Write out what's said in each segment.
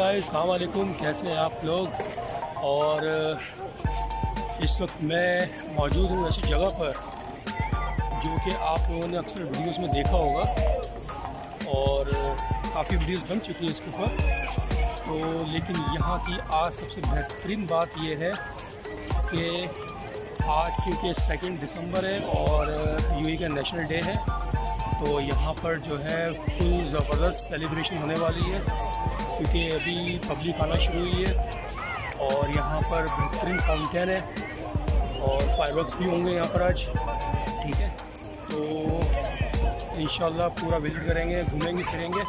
Guys, अस्सलाम वालेकुम। कैसे हैं आप लोग? और इस वक्त मैं मौजूद हूँ ऐसी जगह पर जो कि आप लोगों ने अक्सर वीडियोस में देखा होगा और काफ़ी वीडियोस बन चुकी हैं इसके ऊपर। तो लेकिन यहाँ की आज सबसे बेहतरीन बात यह है कि आज क्योंकि 2 दिसंबर है और यूएई का नेशनल डे है, तो यहाँ पर जो है फुल ज़बरदस्त सेलिब्रेशन होने वाली है क्योंकि अभी पब्लिक आना शुरू हुई है और यहाँ पर बेहतरीन फाउंटेन है और फायरवर्क्स भी होंगे यहाँ पर आज। ठीक है, तो इंशाल्लाह पूरा विज़िट करेंगे, घूमेंगे फिरेंगे,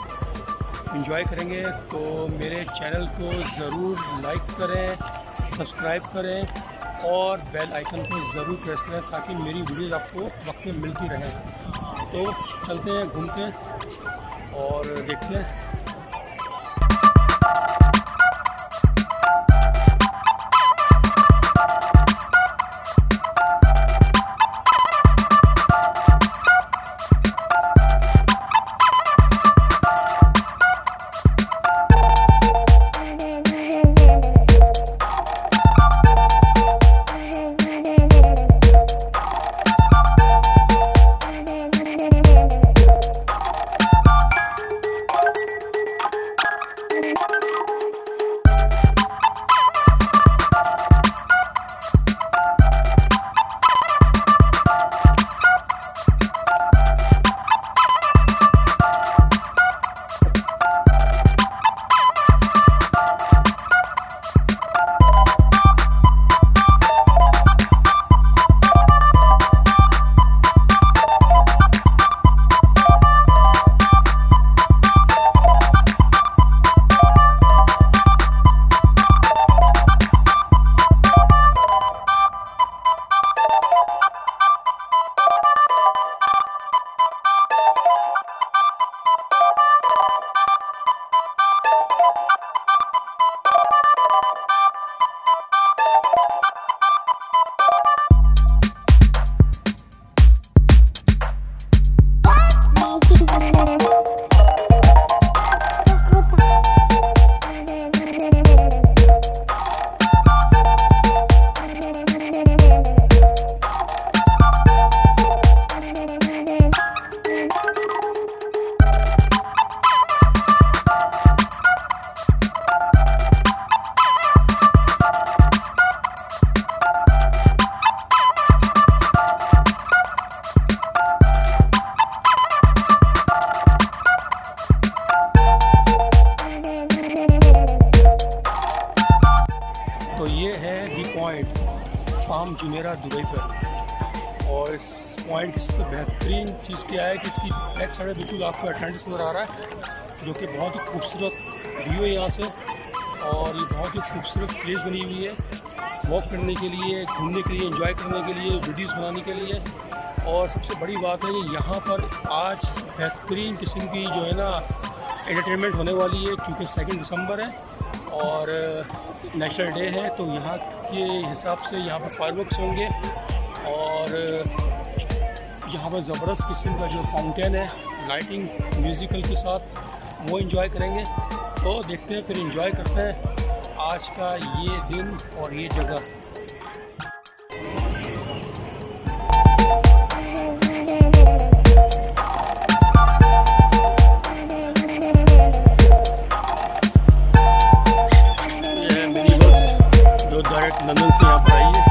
एंजॉय करेंगे। तो मेरे चैनल को ज़रूर लाइक करें, सब्सक्राइब करें और बेल आइकन को ज़रूर प्रेस करें ताकि मेरी वीडियोज़ आपको वक्त में मिलती रहें। तो चलते हैं, घूमते हैं और देखते हैं। तो ये है the point palm Jumeirah Dubai पर। और इस पॉइंट की सबसे बेहतरीन चीज़ क्या है कि इसकी बैक साइड बिल्कुल आपको अटलांटिस नज़र आ रहा है जो कि बहुत ही खूबसूरत व्यू है यहाँ से। और ये बहुत ही खूबसूरत प्लेस बनी हुई है वॉक करने के लिए, घूमने के लिए, एंजॉय करने के लिए, वीडियोस बनाने के लिए। और सबसे बड़ी बात है कि यहाँ पर आज बेहतरीन किस्म की जो है ना एंटरटेनमेंट होने वाली है क्योंकि 2 दिसंबर है और नेशनल डे है। तो यहाँ के हिसाब से यहाँ पर फायरवर्क्स होंगे और यहाँ पर ज़बरदस्त किस्म का जो फाउंटेन है लाइटिंग म्यूज़िकल के साथ वो एंजॉय करेंगे। तो देखते हैं, फिर एंजॉय करते हैं आज का ये दिन और ये जगह। डायरेक्ट लंदन से यहाँ पर आई है।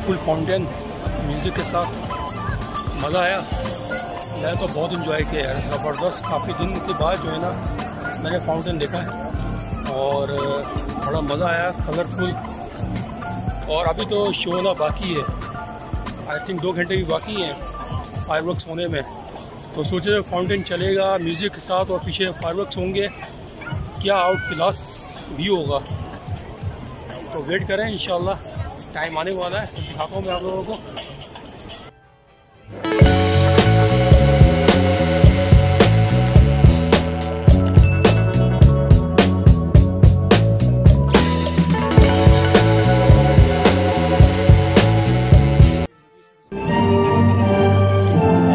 कलरफुल फाउंटेन म्यूज़िक के साथ मज़ा आया। मैं तो बहुत इंजॉय किया यार, ज़बरदस्त। काफ़ी दिन के बाद जो है ना मैंने फाउंटेन देखा है और बड़ा मज़ा आया, कलरफुल। और अभी तो शो ना बाकी है, आई थिंक 2 घंटे भी बाकी हैं फायरवर्क्स होने में। तो सोचे फाउंटेन चलेगा म्यूज़िक के साथ और पीछे फायरवर्क्स होंगे, क्या आउट क्लास व्यू होगा। तो वेट करें, इंशाल्लाह टाइम आने वाला है तो दिखाता हूँ मैं आप लोगों को।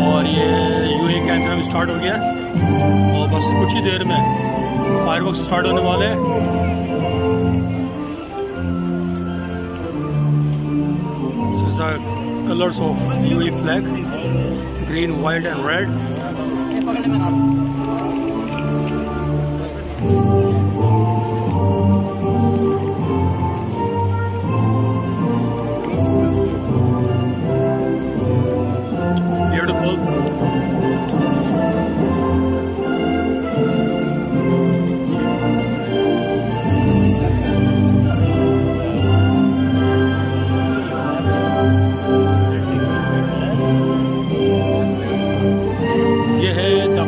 और ये यूएई का एंथम स्टार्ट हो गया और बस कुछ ही देर में फायरवर्क्स स्टार्ट होने वाले हैं। Colors of UAE flag, green, white and red. Beautiful.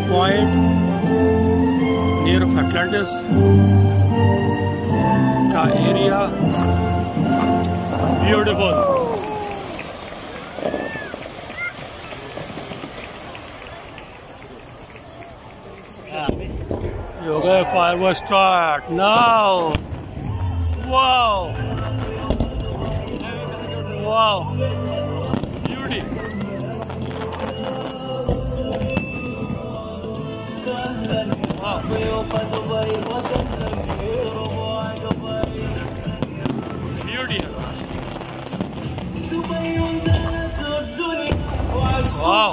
Pointe near Atlantis का एरिया, ब्यूटीफुल। हो गए fireworks start now. Wow wow, beauty. Beauty. Wow.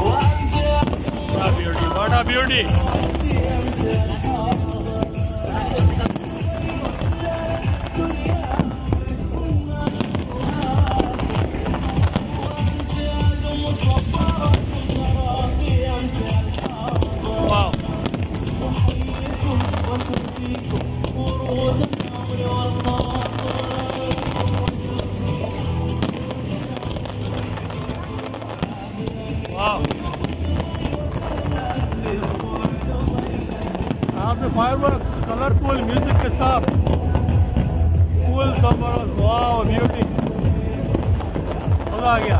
What a beauty. What a beauty. Fireworks colourful music के साथ full जबरदस्त। Wow beauty, मजा आ गया।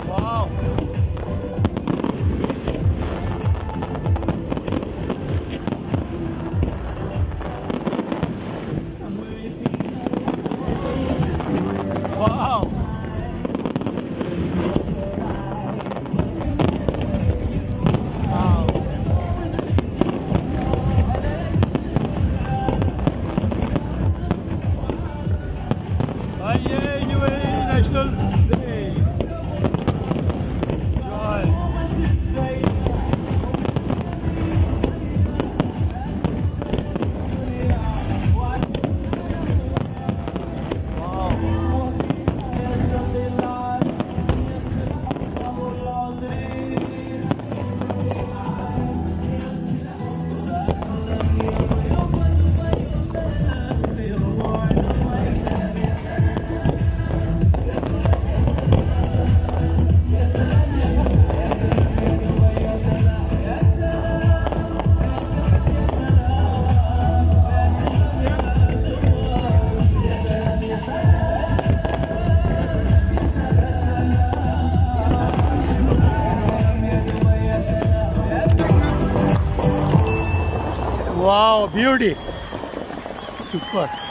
Wow wow, UAE National Day. Joy. Wow, beauty, super.